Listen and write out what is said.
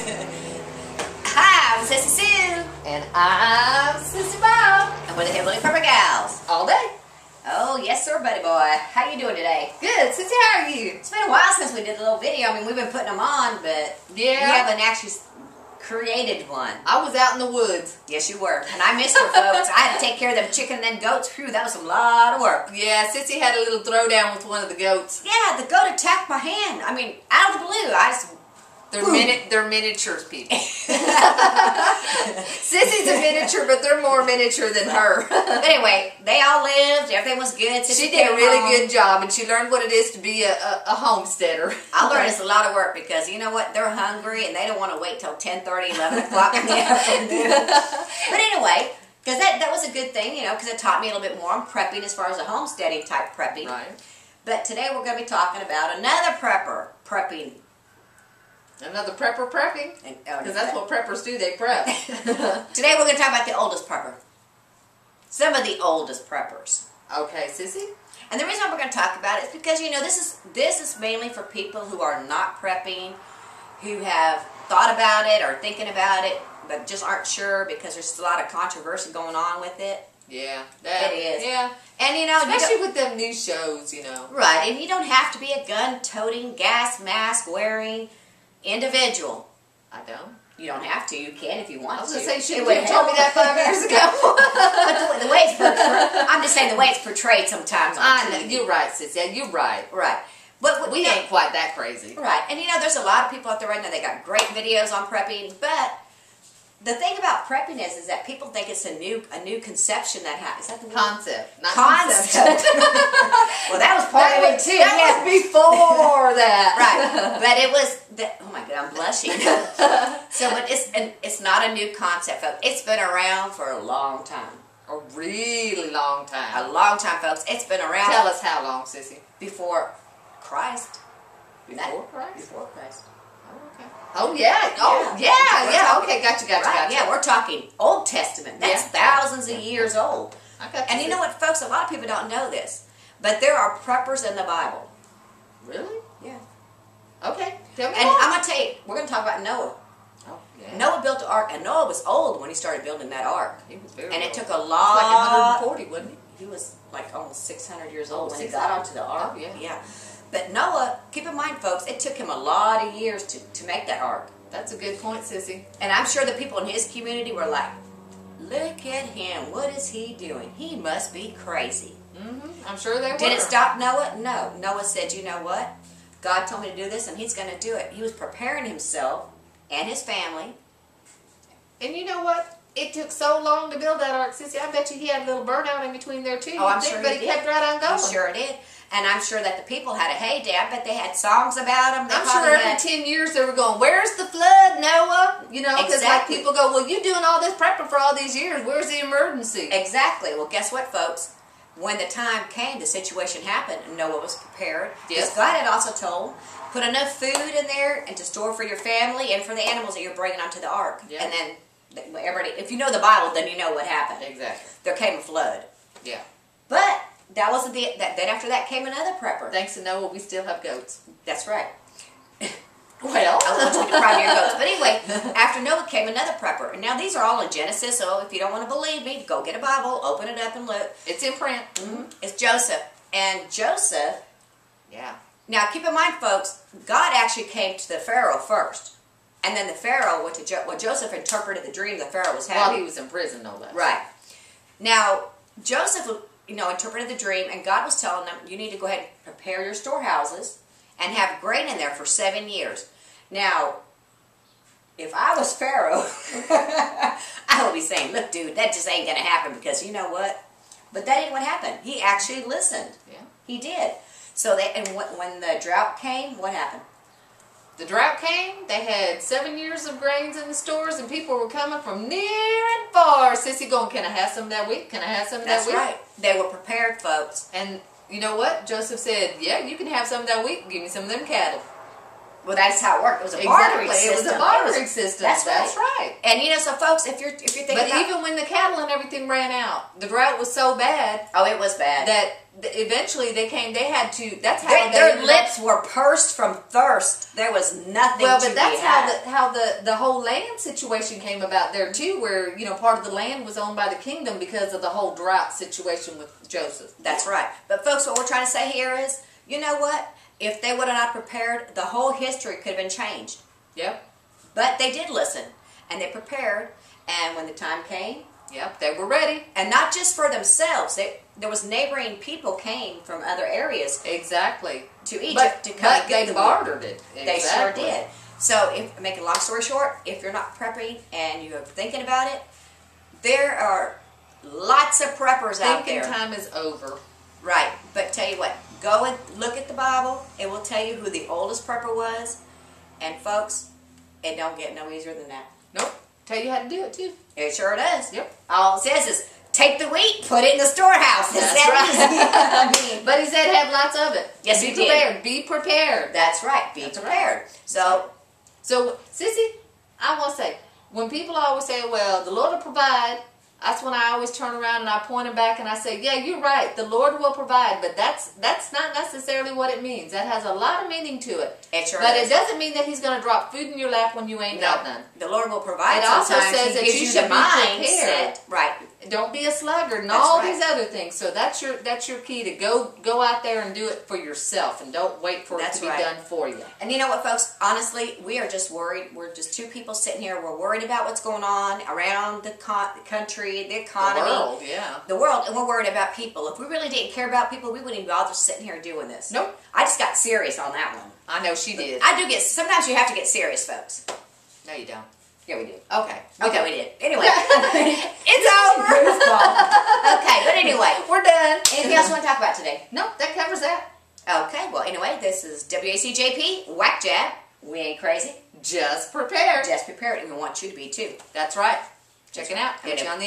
Hi, I'm Sissy Sue. And I'm Sissy Bob. And we're the Hillbilly Pepper Gals. All day. Oh, yes sir, buddy boy. How you doing today? Good. Sissy, how are you? It's been a while since we did a little video. I mean, we've been putting them on, but yeah, we haven't actually created one. I was out in the woods. Yes, you were. And I missed her, folks. I had to take care of them chicken and then goats. Phew, that was a lot of work. Yeah, Sissy had a little throwdown with one of the goats. Yeah, the goat attacked my hand. I mean, out of the blue. They're miniatures, people. Sissy's a miniature, but they're more miniature than her. But anyway, they all lived. Everything was good. She did a really good job, and she learned what it is to be a homesteader. I learned it's a lot of work because, you know what, they're hungry, and they don't want to wait till 10:30, 11 o'clock in the afternoon. But anyway, because that was a good thing, you know, because it taught me a little bit more on prepping as far as a homesteading type prepping. Right. But today we're going to be talking about another prepping. Another prepper prepping? Because that's what preppers do, they prep. Today we're going to talk about the oldest prepper. Some of the oldest preppers. Okay, Sissy? And the reason we're going to talk about it is because, you know, this is mainly for people who are not prepping, who have thought about it or thinking about it, but just aren't sure because there's a lot of controversy going on with it. Yeah. It is. Yeah. And, you know, especially with them new shows, you know. Right, and you don't have to be a gun-toting, gas mask-wearing individual. I don't. You don't have to. You can if you want to. I was going to say, you have told me that 5 years ago. But the way it's portrayed, I'm just saying the way it's portrayed sometimes on TV. You're right, Sissy. Yeah, you're right. Right. But we ain't quite that crazy. Right. And you know, there's a lot of people out there right now, they got great videos on prepping, but the thing about prepping is that people think it's a new conception that happens. Is that the word? Concept, not concept. Well, that was part of it too. That was before that. Right. But it was. Oh my God, I'm blushing. So, but it's not a new concept, folks. It's been around for a long time. A really long time. A long time, folks. It's been around. Tell us how long, Sissy. Before Christ. Before Christ. Before Christ. Oh, yeah. Oh, yeah. Okay, gotcha. Yeah, we're talking Old Testament. That's thousands of years old. And you know what, folks? A lot of people don't know this, but there are preppers in the Bible. Really? Yeah. Okay. Tell me and more. I'm going to tell you, we're going to talk about Noah. Oh, yeah. Noah built the ark, and Noah was old when he started building that ark. He was very old. It took a lot. Like 140, wasn't he? He was like almost 600 years old when he got onto the ark. Oh, yeah. Yeah. But Noah, keep in mind, folks, it took him a lot of years to make that ark. That's a good point, Sissy. And I'm sure the people in his community were like, look at him. What is he doing? He must be crazy. Mm-hmm. I'm sure they were. Did it stop Noah? No. Noah said, you know what? God told me to do this, and he's going to do it. He was preparing himself and his family. And you know what? It took so long to build that ark, Sissy. I bet you he had a little burnout in between there, too. Oh, I'm sure But he kept right on going. I'm sure it did. And I'm sure that the people had a heyday. I bet they had songs about him. I'm sure every 10 years they were going, where's the flood, Noah? You know, because like people go, well, you doing all this prepping for all these years. Where's the emergency? Exactly. Well, guess what, folks? When the time came, the situation happened, and Noah was prepared. Yes. Because God had also told, put enough food in there and to store for your family and for the animals that you're bringing onto the ark. Yeah. And then, everybody, if you know the Bible, then you know what happened. Exactly. There came a flood. Yeah. But that wasn't then after that came another prepper. Thanks to Noah, we still have goats. That's right. Well, I want you to deprive your goats. But anyway, after Noah came another prepper. And now these are all in Genesis, so if you don't want to believe me, go get a Bible, open it up and look. It's in print. Mm-hmm. It's Joseph. And Joseph, now keep in mind, folks, God actually came to the Pharaoh first. And then the Pharaoh went to Joseph interpreted the dream the Pharaoh was having. While he was in prison, no less. Right. Now, Joseph, interpreted the dream, and God was telling them, you need to go ahead and prepare your storehouses and have grain in there for 7 years. Now, if I was Pharaoh, I would be saying, look, dude, that just ain't going to happen because you know what? But that ain't what happened. He actually listened. Yeah. He did. So when the drought came, what happened? The drought came, they had 7 years of grains in the stores, and people were coming from near and far. Sissy going, can I have some of that wheat? Can I have some of that wheat? That's right. They were prepared, folks. And you know what? Joseph said, yeah, you can have some of that wheat. Give me some of them cattle. Well, that's how it worked. It was a bartering system. It was a bartering watering systems. That's right. And you know, so folks, if you're thinking but even when the cattle and everything ran out, the drought was so bad. Oh, it was bad. That eventually they had to. That's how their lips were pursed from thirst. There was nothing. Well, but that's how the whole land situation came about there too, where part of the land was owned by the kingdom because of the whole drought situation with Joseph. That's right. But folks, what we're trying to say here is, you know what? If they would have not prepared, the whole history could have been changed. Yep. But they did listen, and they prepared, and when the time came, yep, they were ready. And not just for themselves. There was neighboring people came from other areas. Exactly. To Egypt to come and get they bartered it. Exactly. They sure did. So, make a long story short, if you're not prepping and you're thinking about it, there are lots of preppers out there. Thinking time is over. Right. But tell you what, go and look at the Bible. It will tell you who the oldest prepper was. And folks, it don't get no easier than that. Nope. Tell you how to do it too. It sure does. Yep. All it says is, take the wheat, put it in the storehouse. That's right. But he said have lots of it. Yes, he did. Be prepared. Be prepared. That's right. Be prepared. Right. So, Sissy, I want to say, when people always say, well, the Lord will provide, that's when I always turn around and I point them back and I say, yeah, you're right. The Lord will provide, but that's not necessarily what it means. That has a lot of meaning to it. It sure but does. It doesn't mean that He's going to drop food in your lap when you ain't got none. The Lord will provide. It also sometimes. says He that gives you you should the be mindset. prepared. Right. Don't be a sluggard and That's all right. these other things. So that's your key to go out there and do it for yourself and don't wait for it to be done for you. And you know what, folks? Honestly, we are just worried. We're just two people sitting here. We're worried about what's going on around the country, the economy, the world, and we're worried about people. If we really didn't care about people, we wouldn't even bother sitting here doing this. Nope. I just got serious on that one. I know she did. I do get. Sometimes you have to get serious, folks. No, you don't. Yeah, we do. Okay. Okay, we did. Anyway, it's over. Okay, but anyway, we're done. Anything else you want to talk about today? No, that covers that. Okay, well, anyway, this is WACJP, Whack Jab. We ain't crazy. Just prepared. Just prepared, and we want you to be too. That's right. Check it out. Catch you on the